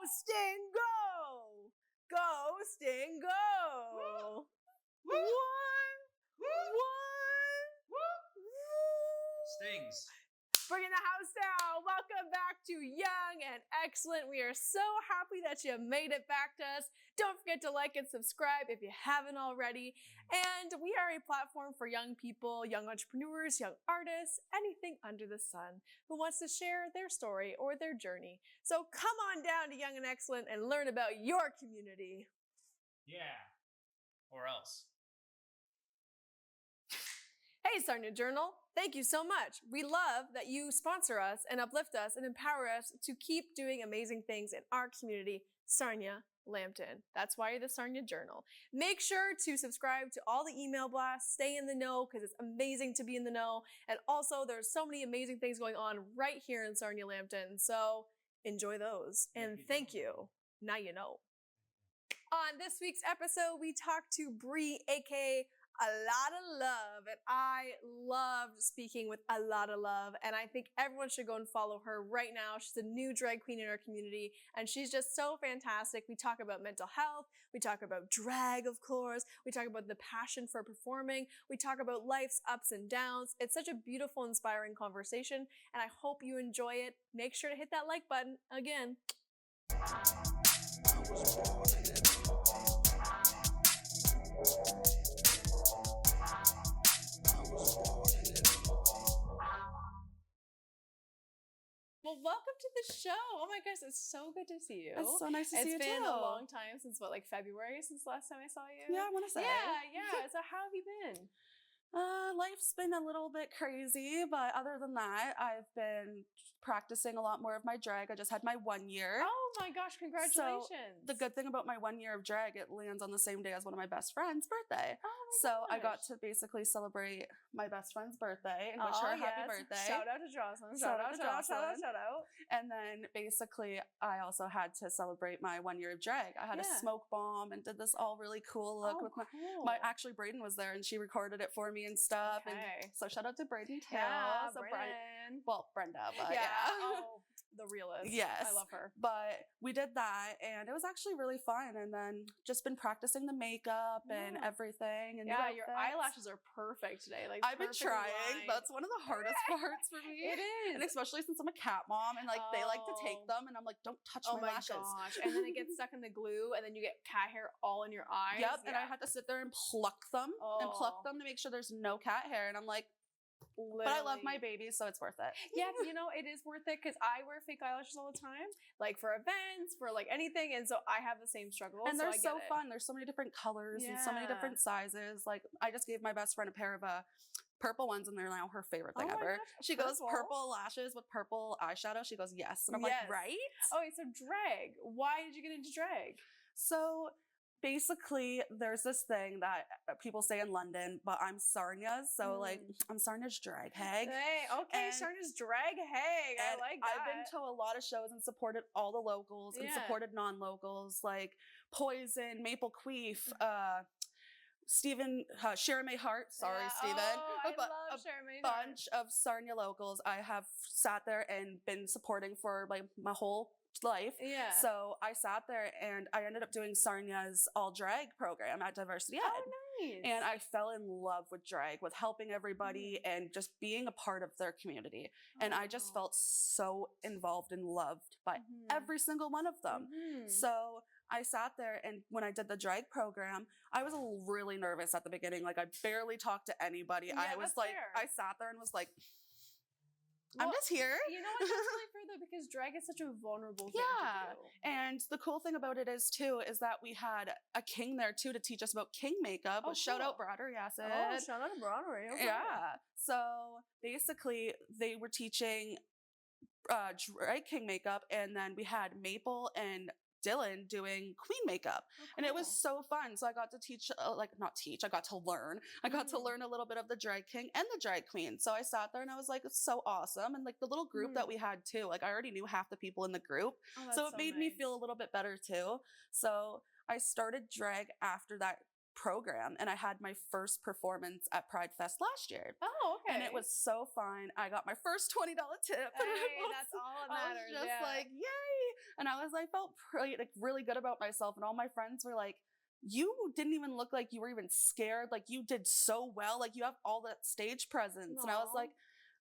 Sting, go! Go, Sting, go! Woo! One! Stings. Bringing the house down. Welcome back to Young and Excellent. We are so happy that you made it back to us. Don't forget to like and subscribe if you haven't already. And we are a platform for young people, young entrepreneurs, young artists, anything under the sun who wants to share their story or their journey. So come on down to Young and Excellent and learn about your community. Yeah. Or else. Hey, Sarnia Journal, thank you so much. We love that you sponsor us and uplift us and empower us to keep doing amazing things in our community, Sarnia Lambton. That's why you're the Sarnia Journal. Make sure to subscribe to all the email blasts, stay in the know, because it's amazing to be in the know. And also, there's so many amazing things going on right here in Sarnia Lambton. So enjoy those. And thank you. Now you know. On this week's episode, we talked to Bree, aka Alotta Love, and I loved speaking with Alotta Love, and I think everyone should go and follow her right now. She's a new drag queen in our community, and she's just so fantastic. We talk about mental health, we talk about drag, of course, we talk about the passion for performing, we talk about life's ups and downs. It's such a beautiful, inspiring conversation, and I hope you enjoy it. Make sure to hit that like button again. Well, welcome to the show. Oh my gosh, it's so good to see you. It's so nice to see you too. It's been a long time since February since the last time I saw you? Yeah, I want to say. Yeah. So how have you been? Life's been a little bit crazy, but other than that, I've been practicing a lot more of my drag. I just had my 1 year. Oh my gosh, congratulations. So the good thing about my 1 year of drag, it lands on the same day as one of my best friend's birthday. Oh my So gosh. I got to basically celebrate my best friend's birthday and wish her a happy birthday. Shout out to Jocelyn. Shout out to Jocelyn. Shout out. And then basically I also had to celebrate my 1 year of drag. I had a smoke bomb and did this all really cool look with my actually Braden was there and she recorded it for me and stuff. Okay. And so shout out to Braden too. Yeah, so Braden. Brenda, but yeah. yeah. Oh, the realist. Yes. I love her. But we did that and it was actually really fun. And then just been practicing the makeup and everything. And yeah, your eyelashes are perfect today. Like I've been trying. Aligned. That's one of the hardest parts for me. It is. And especially since I'm a cat mom and like they like to take them and I'm like, don't touch my lashes. Gosh. And then it gets stuck in the glue and then you get cat hair all in your eyes. Yep. And I had to sit there and pluck them to make sure there's no cat hair. And I'm like, but I love my baby, so it's worth it. Yeah, you know, it is worth it because I wear fake eyelashes all the time, like for events, for like anything. And so I have the same struggle. And they're so fun. There's so many different colors and so many different sizes. Like I just gave my best friend a pair of purple ones and they're now her favorite thing ever. Gosh, she goes, purple lashes with purple eyeshadow. She goes, yes. And I'm like, right? Okay, so drag. Why did you get into drag? So basically, there's this thing that people say in London, but I'm Sarnia's, so like I'm Sarnia's drag hag. Hey, okay, Sarnia's drag hag. I like that. I've been to a lot of shows and supported all the locals and supported non-locals like Poison, Maple Queef, Stephen, Shara May Hart. Sorry, Stephen. Oh, I love Shara May Hart. Bunch of Sarnia locals. I have sat there and been supporting for like my whole life. Yeah. So I sat there and I ended up doing Sarnia's all drag program at Diversity Ed. Oh, nice. And I fell in love with drag, with helping everybody and just being a part of their community. And I just felt so involved and loved by every single one of them. So I sat there and when I did the drag program, I was really nervous at the beginning. Like I barely talked to anybody. I was like, I sat there and was like, I'm just here. You know what? That's really fair though, because drag is such a vulnerable thing to do. And the cool thing about it is too, is that we had a king there too to teach us about king makeup. Shout out Broderie Acid. Oh, shout out to Broderie. Okay. Yeah. So basically they were teaching drag king makeup and then we had Maple and Dylan doing queen makeup. And it was so fun. So I got to teach, I got to learn. I got to learn a little bit of the drag king and the drag queen. So I sat there and I was like, it's so awesome. And like the little group that we had too, like I already knew half the people in the group. So it made me feel a little bit better too. So I started drag after that program, and I had my first performance at Pride Fest last year. Oh, okay. And it was so fun. I got my first $20 tip. Hey, that's all that matters. I was just like, yay. And I felt really good about myself. And all my friends were like, you didn't even look like you were even scared. Like, you did so well. Like, you have all that stage presence. And I was like,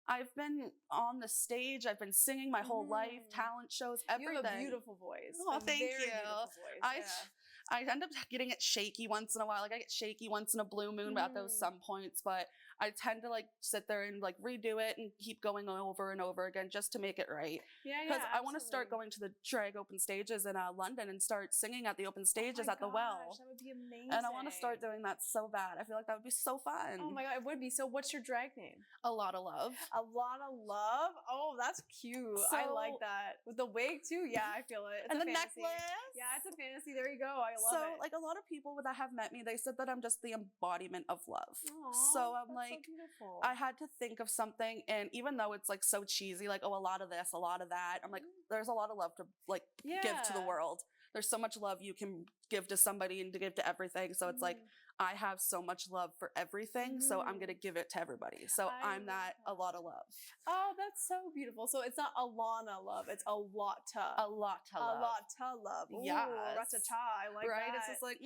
I've been on the stage. I've been singing my whole life, talent shows, everything. You have a beautiful voice. Oh, thank you. Beautiful voice. I end up getting it shaky once in a while. Like, I get shaky once in a blue moon at those some points, but I tend to like sit there and like redo it and keep going over and over again just to make it right. Yeah, Because I want to start going to the drag open stages in London and start singing at the open stages at the Well. That would be amazing. And I want to start doing that so bad. I feel like that would be so fun. Oh my god, it would be. So what's your drag name? Alotta Love. Alotta Love? Oh, that's cute. I like that. With the wig too? Yeah, I feel it. It's and a the fantasy. necklace. Yeah, it's a fantasy. There you go. I love it. So like a lot of people that have met me, they said that I'm just the embodiment of love. Aww, so I'm like, so beautiful. I had to think of something, and even though it's like so cheesy, like, oh, a lot of this, a lot of that, I'm like, there's a lot of love to like give to the world. There's so much love you can give to somebody and to give to everything. So it's like, I have so much love for everything, so I'm gonna give it to everybody. So I'm that Alotta Love. Oh, that's so beautiful. So it's not Alana Love, it's Alotta. Alotta Love. Alotta Love. Yeah. Ratata. I like right? that. It's just like,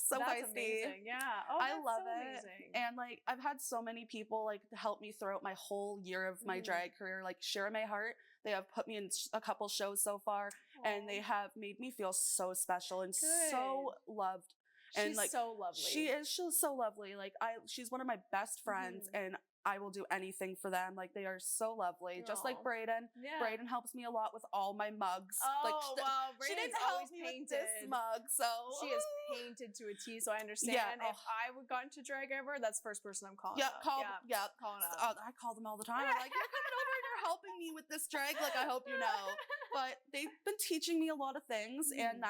so that's feisty. Amazing. Yeah. Oh, I that's love so it. Amazing. And like, I've had so many people like help me throughout my whole year of my drag career. Like Shira May Hart, they have put me in a couple shows so far, and they have made me feel so special and so loved. And she's like, so lovely. She's so lovely. Like she's one of my best friends, and I will do anything for them. Like, they are so lovely. Just like Brayden. Yeah. Brayden helps me a lot with all my mugs. Oh, like, wow. she Brayden's didn't help always me painted. with this mug, so she is painted to a T, so I understand. Yeah. If I would got into drag ever, that's the first person I'm calling Yeah, up. calling up. I call them all the time. I'm like, you're coming over and you're helping me with this drag. Like, I hope you know. But they've been teaching me a lot of things, and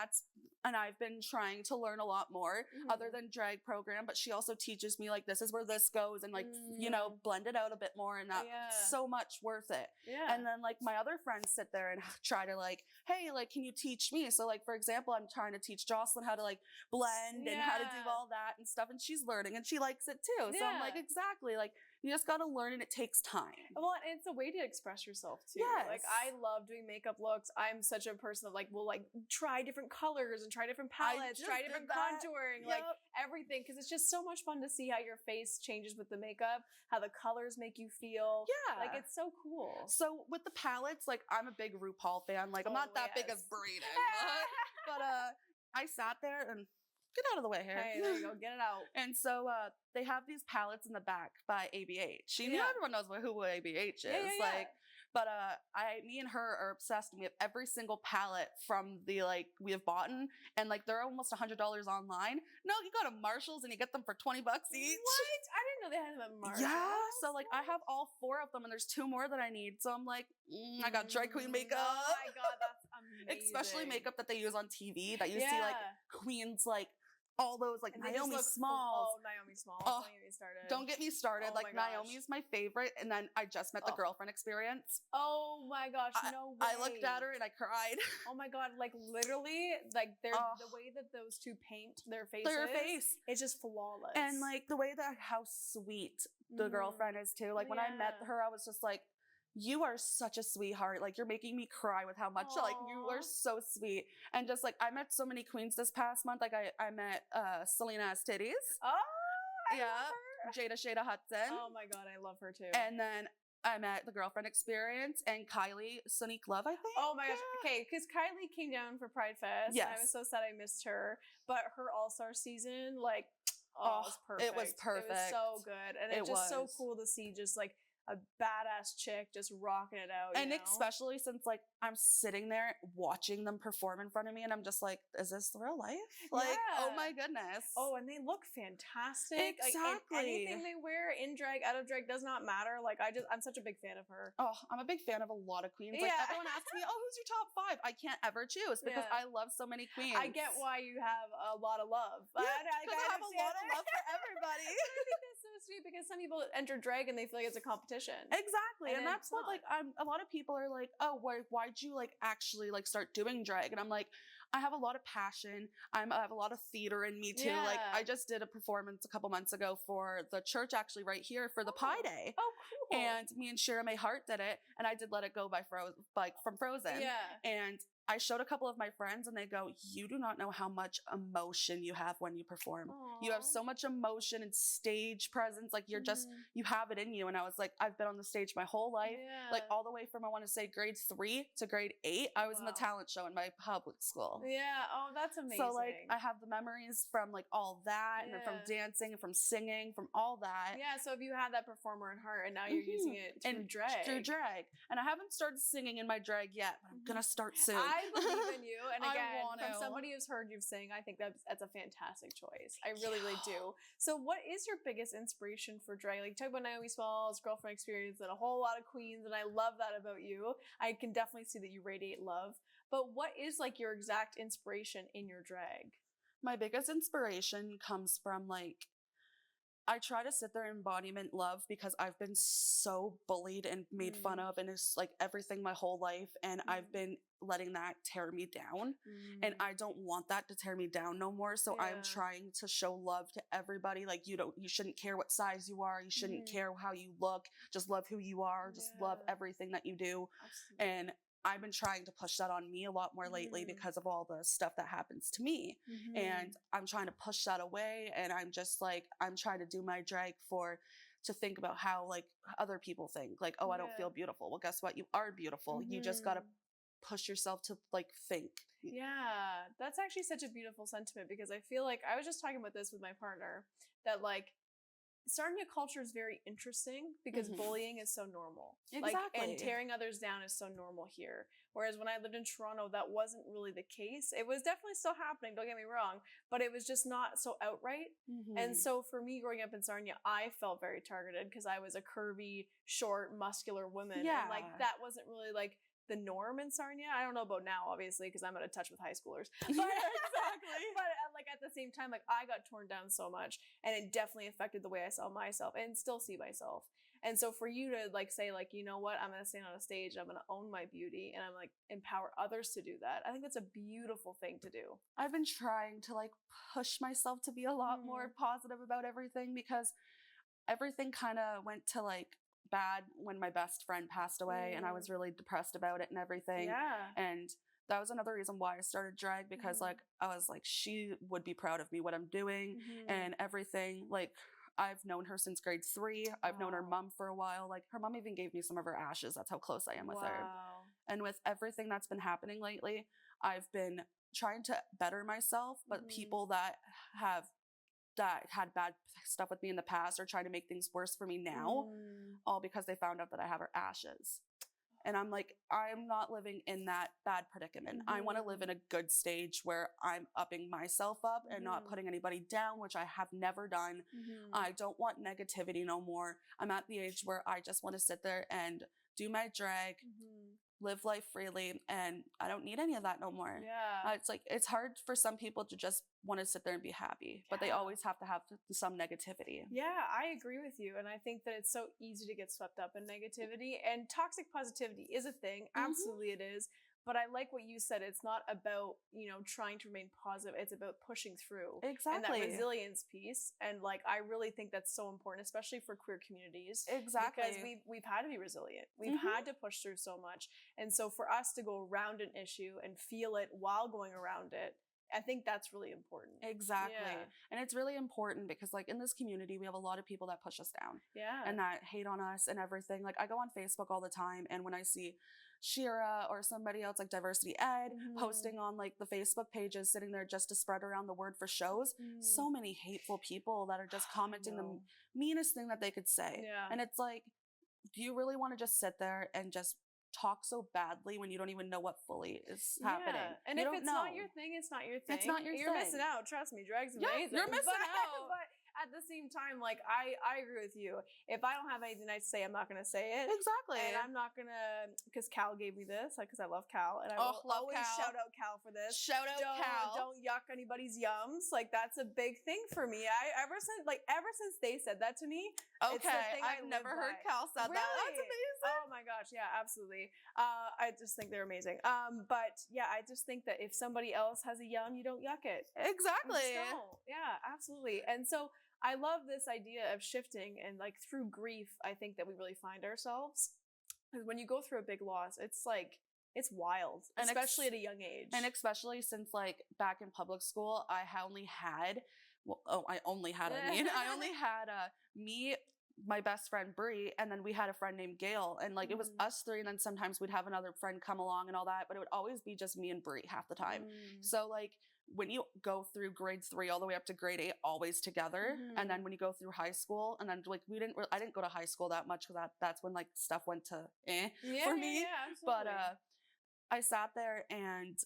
I've been trying to learn a lot more other than drag program. But she also teaches me like, this is where this goes, and like, you know, blend it out a bit more, and that's so much worth it. Yeah. And then like my other friends sit there and try to like, hey, like, can you teach me? So like, for example, I'm trying to teach Jocelyn how to like blend and how to do all that and stuff, and she's learning and she likes it too. So I'm like, exactly, like, you just got to learn, and it takes time. Well, and it's a way to express yourself too. Yes. Like, I love doing makeup looks. I'm such a person that like will like try different colors and try different palettes, try different contouring, like everything, because it's just so much fun to see how your face changes with the makeup, how the colors make you feel. Yeah. Like, it's so cool. So with the palettes, like, I'm a big RuPaul fan. Like, I'm not that big as Bree, but I sat there and get out of the way here. Hey, there you go. Get it out. And so they have these palettes in the back by ABH. Everyone knows who ABH is. But me and her are obsessed, and we have every single palette from the like we have bought, and like they're almost $100 online. No, you go to Marshalls and you get them for $20 each. What? I didn't know they had them at Marshalls. Yeah. So like I have all 4 of them, and there's 2 more that I need. So I'm like, I got drag queen makeup. Oh my god, that's amazing. Especially makeup that they use on TV that you see like queens like. All those like Naomi Smalls. Oh, Naomi Smalls. Oh, don't get me started. Don't get me started. Oh like Naomi's my favorite, and then I just met the girlfriend experience. Oh my gosh, no way. I looked at her and I cried. Oh my god, like literally, like they're the way that those two paint their faces. It's just flawless. And like the way that how sweet the girlfriend is too. Like when I met her, I was just like, you are such a sweetheart. Like, you're making me cry with how much, like, you are so sweet. And just, like, I met so many queens this past month. Like, I met Selena Has Titties. Oh, I love her. Jada Hudson. Oh, my God, I love her, too. And then I met the Girlfriend Experience and Kylie Sonique Love, I think. Oh, my gosh. Okay, because Kylie came down for Pride Fest. Yes. And I was so sad I missed her. But her All-Star season, like, it was perfect. It was perfect. It was so good. And it's just so cool to see just, like, a badass chick just rocking it out. And especially since like I'm sitting there watching them perform in front of me, and I'm just like, is this real life? Like, oh my goodness. Oh, and they look fantastic. Exactly. Like, anything they wear, in drag, out of drag, does not matter. Like, I'm such a big fan of her. Oh, I'm a big fan of a lot of queens. Like, everyone asks me, oh, who's your top 5? I can't ever choose because I love so many queens. I get why you have a lot of love. Yeah, because I have a lot of love for everybody. I think that's so sweet because some people enter drag and they feel like it's a competition. Exactly. And that's what like a lot of people are like, oh, why'd you like actually like start doing drag? And I'm like, I have a lot of passion. I have a lot of theater in me too. Like Yeah. I just did a performance a couple months ago for the church actually right here for the Pie Day. Oh, cool. And me and Shira May Hart did it, and I did Let It Go by from Frozen. Yeah. And I showed a couple of my friends, and they go, "You do not know how much emotion you have when you perform. You have Aw. so much emotion and stage presence. Like you're just, Mhm. you have it in you." And I was like, I've been on the stage my whole life, like Yeah. all the way from I want to say grade 3 to grade 8. I was in the Wow. talent show in my public school. Yeah. Oh, that's amazing. So like I have the memories from like all that, and then from Yeah. dancing and from singing, from all that. Yeah, so if you had that performer in heart and now you're using it through And drag. Through drag. And I haven't started singing in my drag yet, but I'm gonna start soon. I believe in you. And I again, want from to. somebody who's heard you sing, I think that's a fantastic choice. I really, really do. So what is your biggest inspiration for drag? Like, you talk about Naomi Smalls, girlfriend experience, and a whole lot of queens, and I love that about you. I can definitely see that you radiate love. But what is like your exact inspiration in your drag? My biggest inspiration comes from like, I try to sit there and embodiment love because I've been so bullied and made fun of, and it's like everything my whole life, and I've been letting that tear me down, and I don't want that to tear me down no more. So I'm Yeah. trying to show love to everybody. Like you shouldn't care what size you are, you shouldn't care how you look, just love who you are, just love Yeah. everything that you do. Absolutely. And I've been trying to push that on me a lot more lately because of all the stuff that happens to me. And I'm trying to push that away, and I'm just like, I'm trying to do my drag to think about how like other people think, like, oh, I don't Yeah. feel beautiful. Well, guess what? You are beautiful. You just got to push yourself to like think. Yeah, that's actually such a beautiful sentiment, because I feel like I was just talking about this with my partner, that like Sarnia culture is very interesting because bullying is so normal. Like, and Exactly. tearing others down is so normal here. Whereas when I lived in Toronto, that wasn't really the case. It was definitely still happening, don't get me wrong, but it was just not so outright. And so for me growing up in Sarnia, I felt very targeted because I was a curvy, short, muscular woman. Yeah. And like that wasn't really like the norm in Sarnia. I don't know about now, obviously, because I'm out of touch with high schoolers. But, Exactly. But like at the same time, like I got torn down so much, and it definitely affected the way I saw myself and still see myself. And so for you to like say like, you know what, I'm gonna stand on a stage, I'm gonna own my beauty, and I'm like empower others to do that. I think that's a beautiful thing to do. I've been trying to like push myself to be a lot more positive about everything, because everything kind of went to like bad when my best friend passed away, and I was really depressed about it and everything. Yeah. And that was another reason why I started drag, because like I was like, she would be proud of me, what I'm doing and everything. Like I've known her since grade 3. I've known her mom for a while. Like her mom even gave me some of her ashes. That's how close I am with her. And with everything that's been happening lately, I've been trying to better myself, but people that had bad stuff with me in the past are trying to make things worse for me now, all because they found out that I have her ashes. And I'm like, I'm not living in that bad predicament. I want to live in a good stage where I'm upping myself up and not putting anybody down, which I have never done. I don't want negativity no more. I'm at the age where I just want to sit there and do my drag, live life freely, and I don't need any of that no more. Yeah. It's like, it's hard for some people to just want to sit there and be happy, but they always have to have some negativity. Yeah, I agree with you. And I think that it's so easy to get swept up in negativity, and toxic positivity is a thing. Absolutely it is. But I like what you said. It's not about, trying to remain positive. It's about pushing through. Exactly. And that resilience piece. And like, I really think that's so important, especially for queer communities. Exactly. Because we've had to be resilient. We've had to push through so much. And so for us to go around an issue and feel it while going around it, I think that's really important. Exactly. Yeah. And it's really important because like in this community, we have a lot of people that push us down. Yeah. And that hate on us and everything. Like I go on Facebook all the time, and when I see Shira or somebody else like Diversity Ed posting on like the Facebook pages, sitting there just to spread around the word for shows, so many hateful people that are just commenting the meanest thing that they could say. Yeah. And it's like, do you really want to just sit there and just talk so badly when you don't even know what fully is happening? And you if don't it's know. not your thing, it's not your thing. It's not your You're thing. missing out. Trust me, drag's Yeah, amazing. you're missing out. But at the same time, like I agree with you. If I don't have anything nice to say, I'm not gonna say it. Exactly. And I'm not gonna, because Cal gave me this, because I love Cal, and I Oh, will love always Cal. shout out Cal for this. Shout out Cal. Don't yuck anybody's yums. Like that's a big thing for me. Ever since they said that to me. Okay, it's the thing I I've live never heard by. Cal said that. That's Really? amazing. Oh my gosh, yeah, absolutely. agree. I just think they're amazing. But yeah, I just think that if somebody else has a yum, you don't yuck it. You Exactly. just don't. Yeah, absolutely. And so I love this idea of shifting, and like through grief, I think that we really find ourselves. Because when you go through a big loss, it's like it's wild, And especially at a young age. And especially since like back in public school, I only had, I only had me, my best friend Bree, and then we had a friend named Gail, and like it was us three, and then sometimes we'd have another friend come along and all that, but it would always be just me and Bree half the time. So like when you go through grade 3 all the way up to grade 8, always together, and then when you go through high school, and then like I didn't go to high school that much because that's when like stuff went to for me. But I sat there and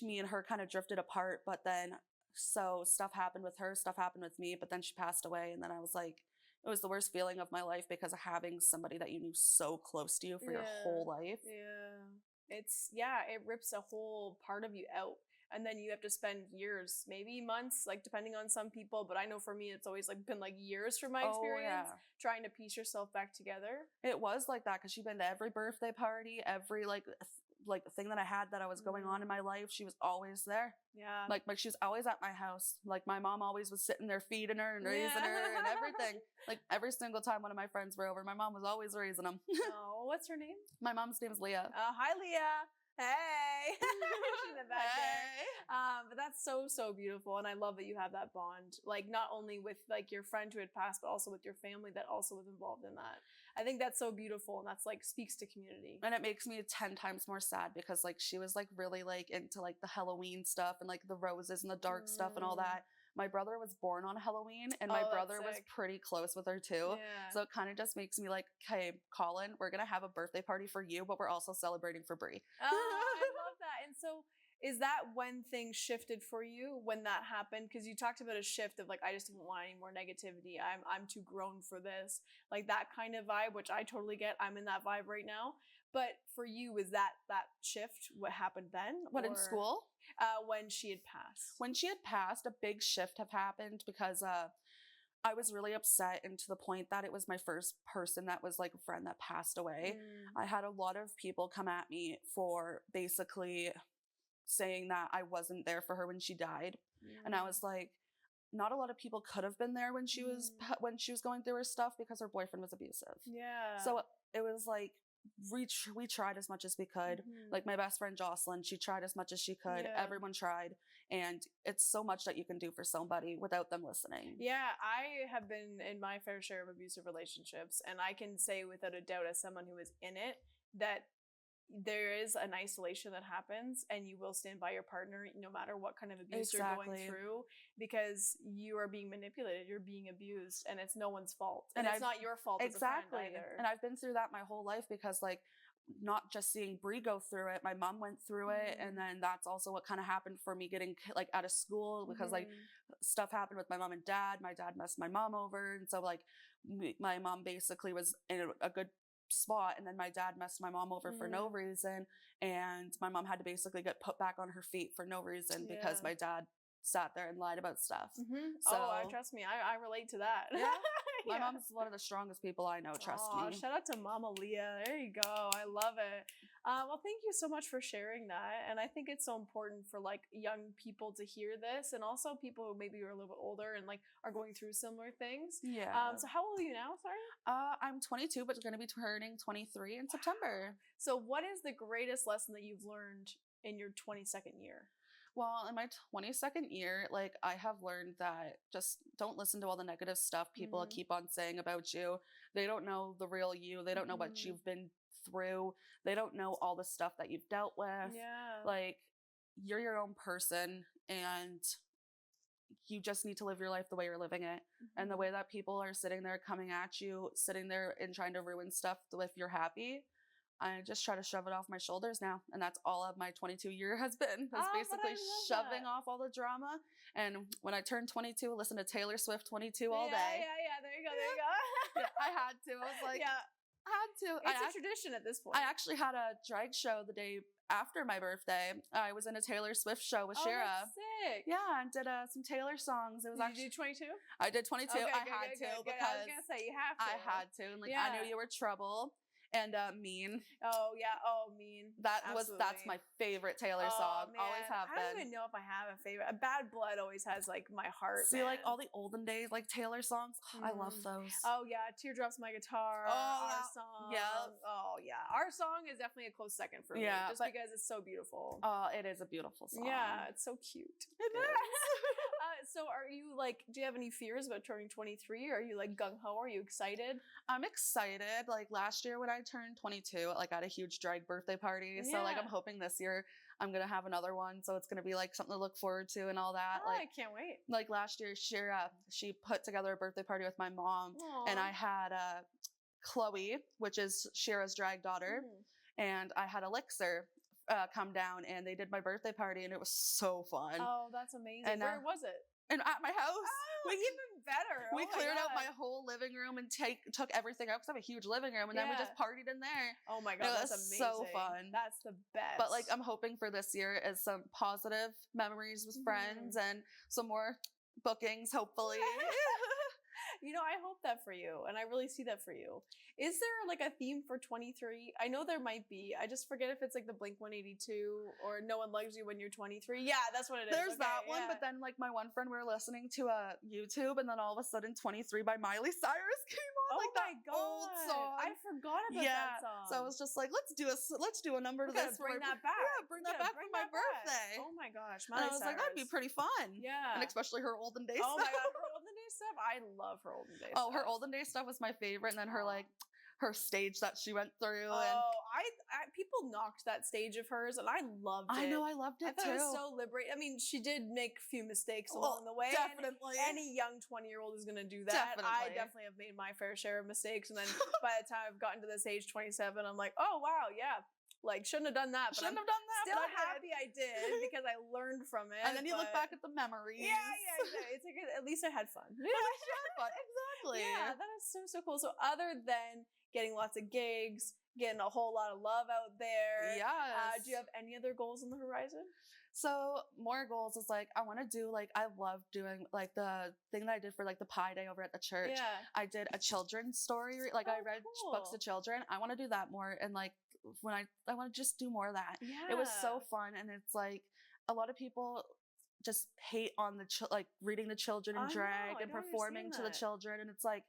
me and her kind of drifted apart, but then so stuff happened with her, stuff happened with me, but then she passed away, and then I was like, it was the worst feeling of my life because of having somebody that you knew so close to you for your whole life. Yeah. It rips a whole part of you out. And then you have to spend years, maybe months, like depending on some people. But I know for me, it's always like been like years from my experience trying to piece yourself back together. It was like that because she'd been to every birthday party, every like thing that I had that I was going on in my life. She was always there. Yeah. Like she was always at my house. Like my mom always was sitting there feeding her and raising her and everything. Like every single time one of my friends were over, my mom was always raising them. Oh, what's her name? My mom's name is Leah. Hi, Leah. Hey. She's in the back there. But that's so beautiful, and I love that you have that bond, like not only with like your friend who had passed, but also with your family that also was involved in that. I think that's so beautiful, and that's like speaks to community. And it makes me 10 times more sad because like she was like really like into like the Halloween stuff and like the roses and the dark stuff and all that. My brother was born on Halloween, and my brother was pretty close with her too. Yeah. So it kind of just makes me like, hey, Colin, we're going to have a birthday party for you, but we're also celebrating for Bree. Oh, I love that. And so is that when things shifted for you, when that happened? Because you talked about a shift of like, I just don't want any more negativity. I'm too grown for this. Like that kind of vibe, which I totally get. I'm in that vibe right now. But for you, was that shift what happened then? What, in school? When she had passed. When she had passed, a big shift have happened because I was really upset, and to the point that it was my first person that was like a friend that passed away. I had a lot of people come at me for basically saying that I wasn't there for her when she died. And I was like, not a lot of people could have been there when she was going through her stuff because her boyfriend was abusive. Yeah. So it was like we tried as much as we could. Like my best friend Jocelyn, she tried as much as she could. Yeah. Everyone tried, and it's so much that you can do for somebody without them listening. Yeah, I have been in my fair share of abusive relationships, and I can say without a doubt, as someone who is in it, that there is an isolation that happens, and you will stand by your partner no matter what kind of abuse you're going through, because you are being manipulated, you're being abused, and it's no one's fault, and it's not your fault as a friend either. And I've been through that my whole life because like not just seeing Bree go through it, my mom went through it, and then that's also what kind of happened for me getting like out of school because like stuff happened with my mom and dad. My dad messed my mom over, and so like my mom basically was in a good spot, and then my dad messed my mom over for no reason, and my mom had to basically get put back on her feet for no reason because my dad sat there and lied about stuff. So trust me, I relate to that. Yeah. My mom's one of the strongest people I know, trust me. Shout out to Mama Leah. There you go. I love it. Well, thank you so much for sharing that. And I think it's so important for like young people to hear this, and also people who maybe are a little bit older and like are going through similar things. Yeah. So how old are you now? Sorry. I'm 22, but going to be turning 23 in September. So what is the greatest lesson that you've learned in your 22nd year? Well, in my 22nd year, like I have learned that just don't listen to all the negative stuff people keep on saying about you. They don't know the real you. They don't know what you've been through. They don't know all the stuff that you've dealt with. Yeah. Like you're your own person, and you just need to live your life the way you're living it. And the way that people are sitting there coming at you, sitting there and trying to ruin stuff if you're happy, I just try to shove it off my shoulders now. And that's all of my 22 year has been. Is basically shoving off all the drama. And when I turned 22, listen to Taylor Swift 22 all day. Yeah. There you go. Yeah, I had to. I was like, I had to. It's a tradition at this point. I actually had a drag show the day after my birthday. I was in a Taylor Swift show with Shira. That's sick. Yeah, and did some Taylor songs. It was Did you do 22? I did 22. Okay, I had to because I was gonna say you have to. I had to. And like I knew you were trouble. and Mean. Oh yeah. Oh, Mean. That's Absolutely. my favorite Taylor Oh, song. Always man. have I don't been. even know if I have a favorite. Bad Blood always has like my heart. See, like man. all the olden days, like Taylor songs, I love Mm. those. Oh yeah, Teardrops My Guitar. Oh, Our that- song. yep. Oh yeah, Our Song is definitely a close second for me, Yeah, just but- because it's so beautiful. It is a beautiful song. Yeah, it's so cute. It is. So are you like, do you have any fears about turning 23? Are you like gung ho? Are you excited? I'm excited. Like last year when I turned 22, like I had a huge drag birthday party. So like I'm Yeah. hoping this year I'm gonna have another one. So it's gonna be like something to look forward to and all that. Oh, I Like can't wait. like last year, she put together a birthday party with my mom, and I had Chloe, which is Shira's drag daughter, and I had Elixir come down, and they did my birthday party, and it was so fun. Oh, that's amazing. And, Where was it? And at my house, Oh, even better. we Oh my cleared out God. my whole living room and took everything out because I have a huge living room, and then we just Yeah. partied in there. Oh my God, It that's was amazing. so fun. That's the best. But like I'm hoping for this year is some positive memories with friends and some more bookings, hopefully. You know, I hope that for you, and I really see that for you. Is there like a theme for 23? I know there might be. I just forget if it's like the Blink 182 or No One Loves You When You're 23. Yeah, that's what it is. There's Okay, that one, yeah. but then like my one friend, we were listening to YouTube, and then all of a sudden 23 by Miley Cyrus came on. Oh Like my that God, old song. I forgot about that song. So I was just like, let's do a number to We gotta this. for bring my- that back. Yeah, bring We that gotta back for bring my that back. birthday. Oh my gosh, And I Miley was like, that'd be Cyrus. pretty fun. Yeah. And especially her olden days Oh stuff. my God, her olden day stuff. I love her olden day Oh, stuff. her olden day stuff was my favorite, and then her Aw. like her stage that she went through. Oh, And I people knocked that stage of hers, and I loved it. I know I loved I it thought too. it was so liberating. I mean, she did make a few mistakes Well, along the way. and definitely. any young 20-year-old is going to do that. I Definitely. definitely have made my fair share of mistakes. And then by the time I've gotten to this age 27, I'm like, oh, wow, yeah. Like, shouldn't have done that. But Shouldn't I'm have done that. still but I did. happy I did because I learned from it. And then you look but- back at the memories. Yeah, exactly. It's like, at least I had fun. Exactly. Yeah, that is so cool. So other than getting lots of gigs, getting a whole lot of love out there, Yes. do you have any other goals on the horizon? So more goals is like I want to do like I love doing like the thing that I did for like the Pie Day over at the church. Yeah. I did a children's story. Like I Oh, read books cool. to children. I want to do that more, and like when I want to just do more of that. Yeah. It was so fun, and it's like a lot of people just hate on the like reading the children in I know, drag I and don't performing to understand the that. children, and it's like.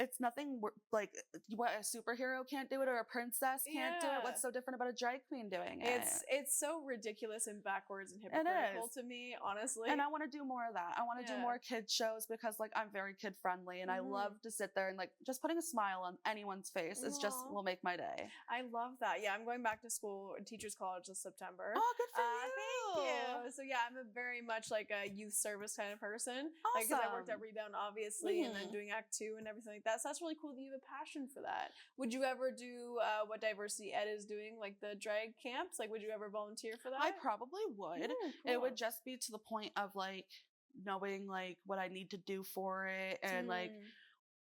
It's nothing like what a superhero can't do it or a princess can't do it. Yeah. What's so different about a drag queen doing it? It's so ridiculous and backwards and It hypocritical is. to me, honestly. And I want to do more of that. I want to do Yeah. more kid shows because like I'm very kid friendly and I Mhm. love to sit there and like just putting a smile on anyone's face is just Aw. will make my day. I love that. Yeah, I'm going back to school, Teachers College this September. Oh, good for you. Thank you. So yeah, I'm a very much like a youth service kind of person. Like, 'cause I worked at Awesome. Rebound, obviously, and Mhm. then doing Act 2 and everything like that. So that's really cool that you have a passion for that. Would you ever do what Diversity Ed is doing, like the drag camps? Like, would you ever volunteer for that? I probably would. Ooh, It cool. would just be to the point of like knowing like what I need to do for it and like Mm.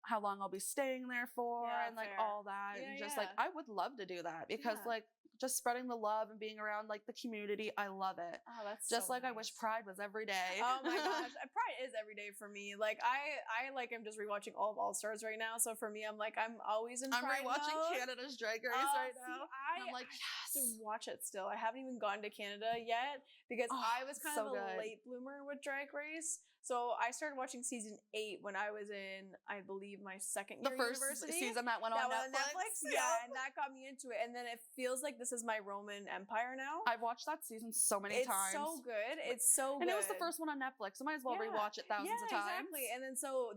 how long I'll be staying there for Yeah, and like fair. all that. Yeah, And just yeah. like I would love to do that because Yeah. like just spreading the love and being around like the community, I love it. Oh, that's Just so like I wish nice. Pride was every day. Oh my gosh, Pride is every day for me. Like I like I'm just rewatching all of All Stars right now. So for me, I'm like I'm always in. I'm Pride rewatching mode. Canada's Drag Race Oh, right see, now. And I'm like, have yes. to watch it still. I haven't even gone to Canada yet because Oh, I was kind so of a good. late bloomer with Drag Race. So I started watching season 8 when I was in, I believe, my second The year first university. season that went That on went Netflix. yeah, and that got me into it. And then it feels like this is my Roman Empire now. I've watched that season so many It's times. so good. It's so and good. it was the first one on Netflix. I might as well Yeah. rewatch it thousands of times. Exactly. And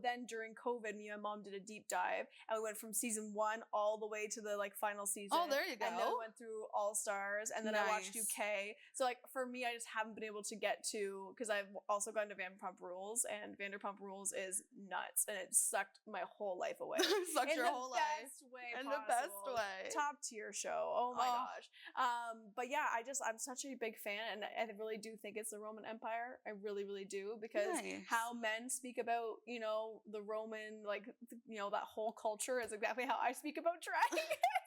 then during COVID, me and my mom did a deep dive, and we went from season 1 all the way to the like final season. Oh, there you go. And then we went through All Stars, and then I watched Nice. UK. So like for me, I just haven't been able to get to because I've also gone to Vanderpump Rules, and Vanderpump Rules is nuts, and it sucked my whole life away. Sucked in your the whole life. best way In possible. the best way. Top tier show. Oh my Oh. gosh. But yeah, I'm such a big fan, and I really do think it's the Roman Empire. I really, really do, because Nice. how men speak about, the Roman, like, that whole culture is exactly how I speak about drag.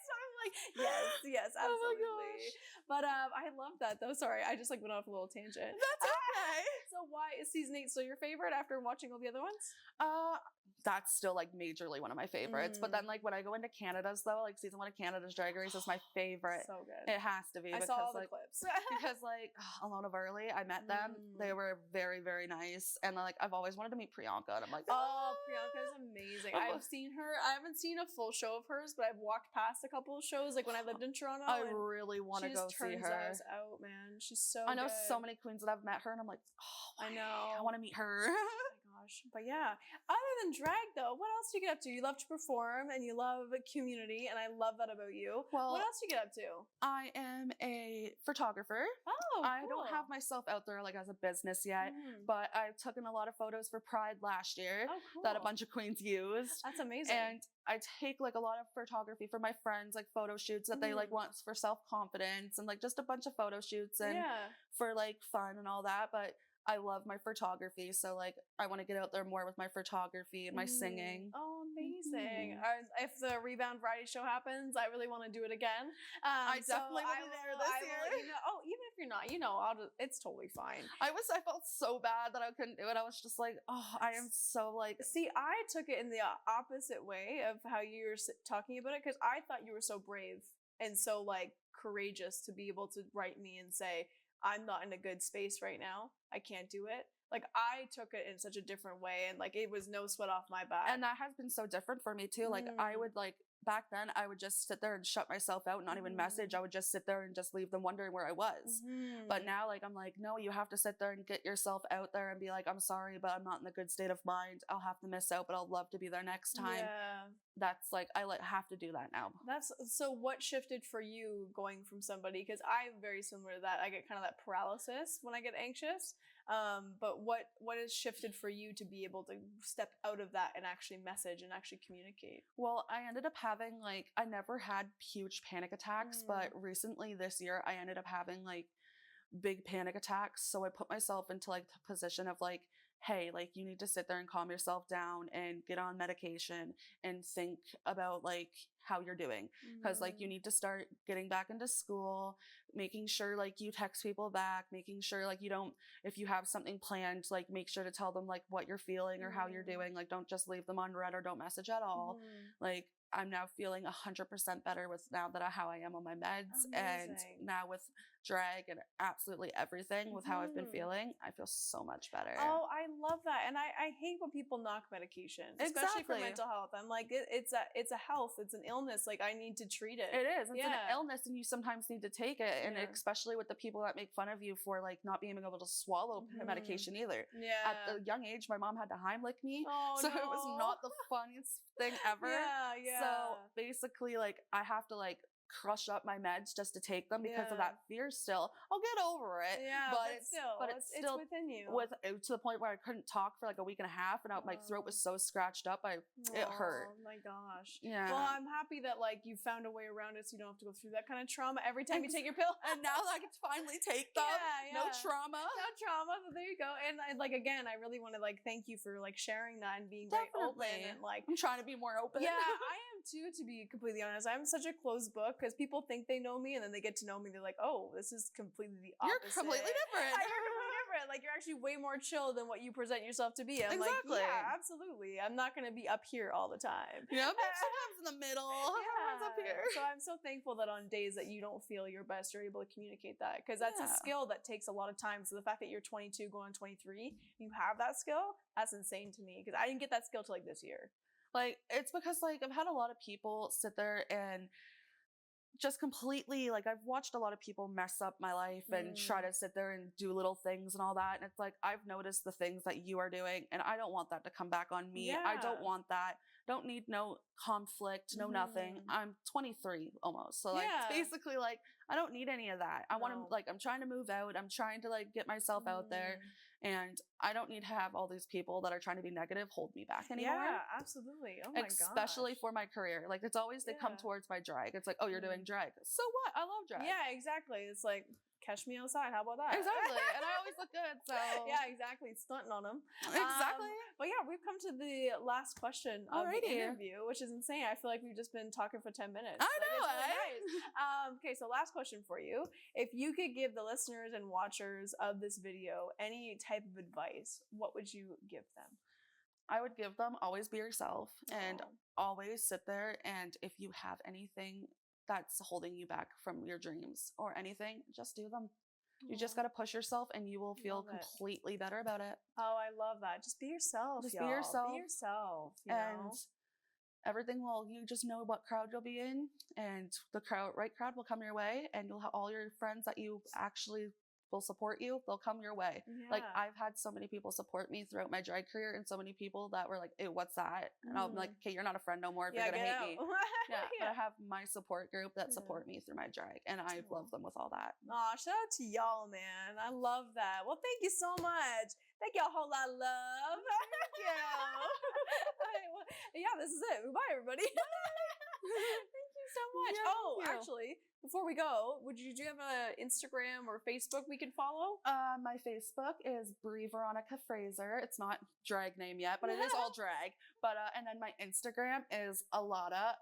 So I'm like, yes, Oh my absolutely. gosh. But I love that though. Sorry, I just like went off a little tangent. That's okay. So why is season 8 still your favorite after watching all the other ones? that's still like majorly one of my favorites. But then like when I go into Canada's though, like season 1 of Canada's Drag Race is my favorite. So good. It has to be I because saw all the like clips. because like Alotta Love, I met them. They were very, very nice. And like I've always wanted to meet Priyanka and I'm like, Oh, Priyanka's amazing. I've seen her. I haven't seen a full show of hers, but I've walked past a couple of shows like when I lived in Toronto. I really want to go see her. Us out, man. She's so I know good. so many queens that I've met her and I'm like, oh, I know. I want to meet her. Oh my gosh. But yeah, other than drag though, what else do you get up to? You love to perform and you love community, and I love that about you. Well, what else do you get up to? I am a photographer. Oh, I cool. don't have myself out there like as a business yet, but I've taken a lot of photos for Pride last year that a bunch of queens used. That's amazing. And I take like a lot of photography for my friends, like photo shoots that they like want for self-confidence and like just a bunch of photo shoots and for like fun and all that. But I love my photography, so like I want to get out there more with my photography and my singing. Oh, amazing! If the Rebound Variety Show happens, I really want to do it again. I definitely will be there this year. Even if you're not, it's totally fine. I felt so bad that I couldn't do it. I was just like, oh, I am so like. See, I took it in the opposite way of how you were talking about it, because I thought you were so brave and so like courageous to be able to write me and say, I'm not in a good space right now. I can't do it. Like I took it in such a different way, and like it was no sweat off my back. And that has been so different for me too. Like I would like back then I would just sit there and shut myself out, not even message. I would just sit there and just leave them wondering where I was. But now like I'm like, no, you have to sit there and get yourself out there and be like, I'm sorry, but I'm not in a good state of mind. I'll have to miss out, but I'll love to be there next time. Yeah. That's like I have to do that now. That's so what shifted for you going from somebody, because I'm very similar to that. I get kind of that paralysis when I get anxious. But what has shifted for you to be able to step out of that and actually message and actually communicate? Well, I ended up having like I never had huge panic attacks, but recently this year I ended up having like big panic attacks. So I put myself into like the position of like, hey, like you need to sit there and calm yourself down and get on medication and think about like how you're doing, because like you need to start getting back into school, making sure like you text people back, making sure like you don't, if you have something planned, like make sure to tell them like what you're feeling or how you're doing. Like don't just leave them on red or don't message at all. Like I'm now feeling 100% better with now that how I am on my meds. And now with drag and absolutely everything with how I've been feeling, I feel so much better. Oh, I love that. And I hate when people knock medication, especially for mental health. I'm like, it's a health, it's an illness. Like I need to treat it. It is. It's an illness and you sometimes need to take it. And especially with the people that make fun of you for like not being able to swallow medication either. Yeah. At the young age, my mom had to Heimlich me. Oh, so it was not the funniest thing ever. Yeah. So basically like I have to like crush up my meds just to take them because of that fear still. I'll get over it. Yeah, but it's still within you. To the point where I couldn't talk for like a week and a half and my throat was so scratched up, it hurt. Oh my gosh. Yeah. Well, I'm happy that like you found a way around it so you don't have to go through that kind of trauma every time you take your pill. And now I can finally take them. No trauma. No trauma. So there you go. And like again, I really want to like thank you for like sharing that and being very open and like I'm trying to be more open. Yeah, I am too, to be completely honest. I'm such a closed book because people think they know me and then they get to know me. They're like, oh, this is completely the opposite. You're completely different. You're completely different. Like you're actually way more chill than what you present yourself to be. I'm like, yeah, absolutely. I'm not going to be up here all the time. Yeah, sometimes in the middle. Sometimes up here. So I'm so thankful that on days that you don't feel your best, you're able to communicate that, because that's a skill that takes a lot of time. So the fact that you're 22 going on 23, you have that skill, that's insane to me, because I didn't get that skill till like this year. Like, it's because, like, I've had a lot of people sit there and just completely, like, I've watched a lot of people mess up my life and try to sit there and do little things and all that. And it's like, I've noticed the things that you are doing, and I don't want that to come back on me. I don't want that. Don't need no conflict, no nothing. I'm 23 almost. So, like, basically, like, I don't need any of that. I want to, like, I'm trying to move out. I'm trying to, like, get myself out there. And I don't need to have all these people that are trying to be negative hold me back anymore. Yeah, absolutely. Oh my god. Especially for my career. Like, it's always they come towards my drag. It's like, oh, you're doing drag. So what? I love drag. Yeah, exactly. It's like, catch me outside. How about that? Exactly. And I always look good. So yeah, exactly. Stunting on them. Exactly. But yeah, we've come to the last question of the interview, which is insane. I feel like we've just been talking for 10 minutes. I know. It's really nice. Okay, so last question for you. If you could give the listeners and watchers of this video any type of advice, what would you give them? I would give them always be yourself and Aw. always sit there. And if you have anything that's holding you back from your dreams or anything, just do them. You just Aw. got to push yourself and you will feel Love it. completely better about it. Oh, I love that. Just be yourself, Just be y'all. yourself. Be yourself, you And know? everything will, you just know what crowd you'll be in, and the right crowd will come your way, and you'll have all your friends that you actually will support you. They'll come your way. Like, Yeah. I've had so many people support me throughout my drag career, and so many people that were like, "Ew, what's that?" And I'm like, "Okay, you're not a friend no more if Yeah, you're gonna get hate me." out. Yeah, but Yeah. I have my support group that Yeah. support me through my drag, and I Aw. love them with all that. Aw, shout out to y'all, man. I love that. Well, thank you so much. Thank y'all, whole lot of love. Thank you. Well, yeah, this is it. Bye, everybody. Thank you so much. Yeah, Oh, thank you. actually, before we go, do you have an Instagram or Facebook we can follow? My Facebook is Bree Veronica Fraser. It's not drag name yet, but it is all drag. But and then my Instagram is Alotta__love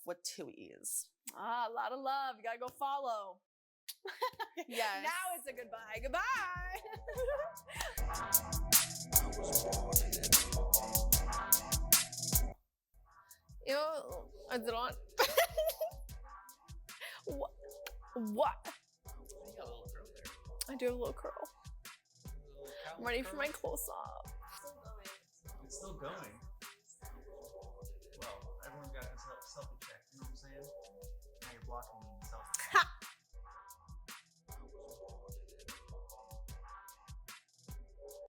with 2 E's. Ah, a lot of love. You gotta go follow. Yes. Now it's a goodbye. Goodbye. Yo, is it on? What? What? You got a little curl there. I do have a little curl. I'm ready for my close up. It's still going. Well, everyone's got this selfie check. You know what I'm saying? Now you're blocking